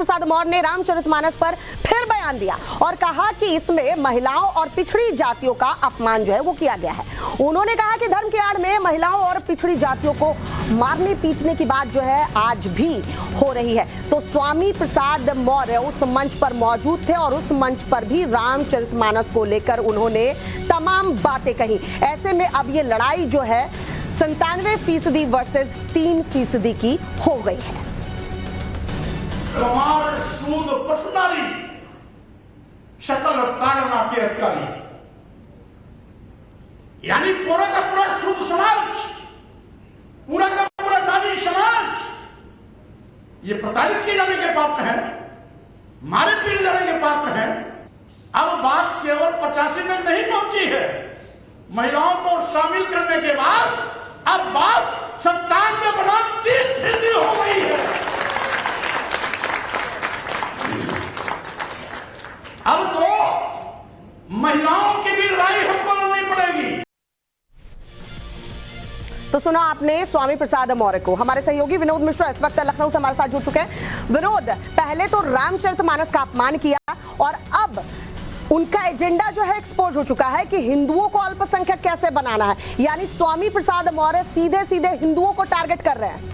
प्रसाद मौर्य ने रामचरितमानस पर फिर बयान दिया और कहा कि इसमें महिलाओं और पिछड़ी जातियों का अपमान जो है वो किया गया है। उन्होंने कहा कि धर्म की आड़ में महिलाओं और पिछड़ी जातियों को मारने पीटने की बात जो है आज भी हो रही है। तो स्वामी प्रसाद मौर्य उस मंच पर मौजूद थे और उस मंच पर भी रामचरितमानस को लेकर उन्होंने तमाम बातें कही। ऐसे में अब ये लड़ाई जो है 97% वर्सेस 3% की हो गई है। शकल ताड़ना के अधिकारी यानी पूरा का पूरा शुद्ध समाज, पूरा का पूरा नारी समाज ये प्रताड़ित किए जाने के पात्र है, मारे पीटे जाने के पात्र है। अब बात केवल 85 तक नहीं पहुंची है। महिलाओं को शामिल करने के बाद अब बात 97 बनाम 3% हो गई है। अब तो महिलाओं की भी लड़ाई हमको लड़नी पड़ेगी। तो सुना आपने स्वामी प्रसाद मौर्य को। हमारे सहयोगी विनोद मिश्रा इस वक्त लखनऊ से हमारे साथ जुड़ चुके हैं। विनोद, पहले तो रामचरितमानस का अपमान किया और अब उनका एजेंडा जो है एक्सपोज हो चुका है कि हिंदुओं को अल्पसंख्यक कैसे बनाना है। यानी स्वामी प्रसाद मौर्य सीधे सीधे हिंदुओं को टारगेट कर रहे हैं।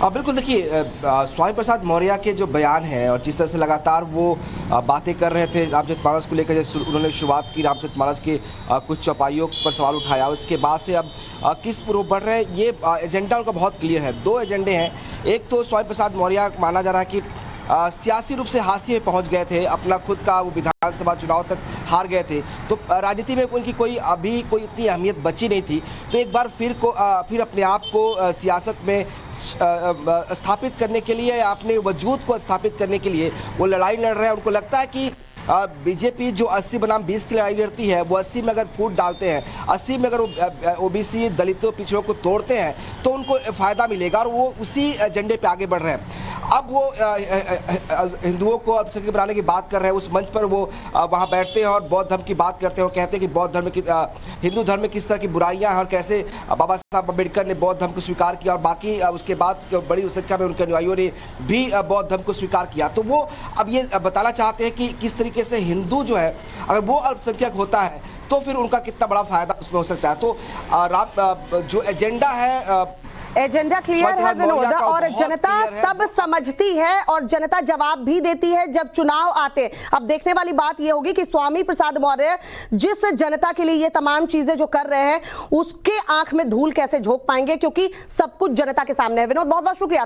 बिल्कुल, देखिए स्वामी प्रसाद मौर्य के जो बयान है और जिस तरह से लगातार वो बातें कर रहे थे रामचरितमानस को लेकर, जैसे उन्होंने शुरुआत की रामचरितमानस के कुछ चौपाइयों पर सवाल उठाया, उसके बाद से अब किस रूप बढ़ रहे हैं, ये एजेंडा उनका बहुत क्लियर है। दो एजेंडे हैं। एक तो स्वामी प्रसाद मौर्य माना जा रहा है कि सियासी रूप से हाशिए में पहुंच गए थे, अपना खुद का वो विधानसभा चुनाव तक हार गए थे, तो राजनीति में उनकी कोई इतनी अहमियत बची नहीं थी। तो एक बार फिर अपने आप को सियासत में स्थापित करने के लिए, अपने वजूद को स्थापित करने के लिए वो लड़ाई लड़ रहे हैं। उनको लगता है कि बीजेपी जो 80 बनाम 20 की लड़ाई लड़ती है, वो 80 में अगर फूट डालते हैं, 80 में अगर ओबीसी दलितों पिछड़ों को तोड़ते हैं तो उनको फायदा मिलेगा और वो उसी एजेंडे पे आगे बढ़ रहे हैं। अब वो हिंदुओं को अल्पसंख्यक बनाने की बात कर रहे हैं। उस मंच पर वो वहाँ बैठते हैं और बौद्ध धर्म की बात करते हैं और कहते हैं कि बौद्ध धर्म की हिंदू धर्म में किस तरह की बुराइयां हैं और कैसे बाबा साहब अम्बेडकर ने बौद्ध धर्म को स्वीकार किया और बाकी उसके बाद बड़ी संख्या में उनके अनुयायियों ने भी बौद्ध धर्म को स्वीकार किया। तो वो अब ये बताना चाहते हैं कि किस तरीके से हिंदू जो है, अगर वो अल्पसंख्यक होता है तो फिर उनका कितना बड़ा फायदा उसमें हो सकता है। तो जो एजेंडा है, एजेंडा क्लियर है विनोद, और जनता सब समझती है और जनता जवाब भी देती है जब चुनाव आते। अब देखने वाली बात यह होगी कि स्वामी प्रसाद मौर्य जिस जनता के लिए ये तमाम चीजें जो कर रहे हैं उसके आंख में धूल कैसे झोंक पाएंगे, क्योंकि सब कुछ जनता के सामने है। विनोद, बहुत बहुत शुक्रिया।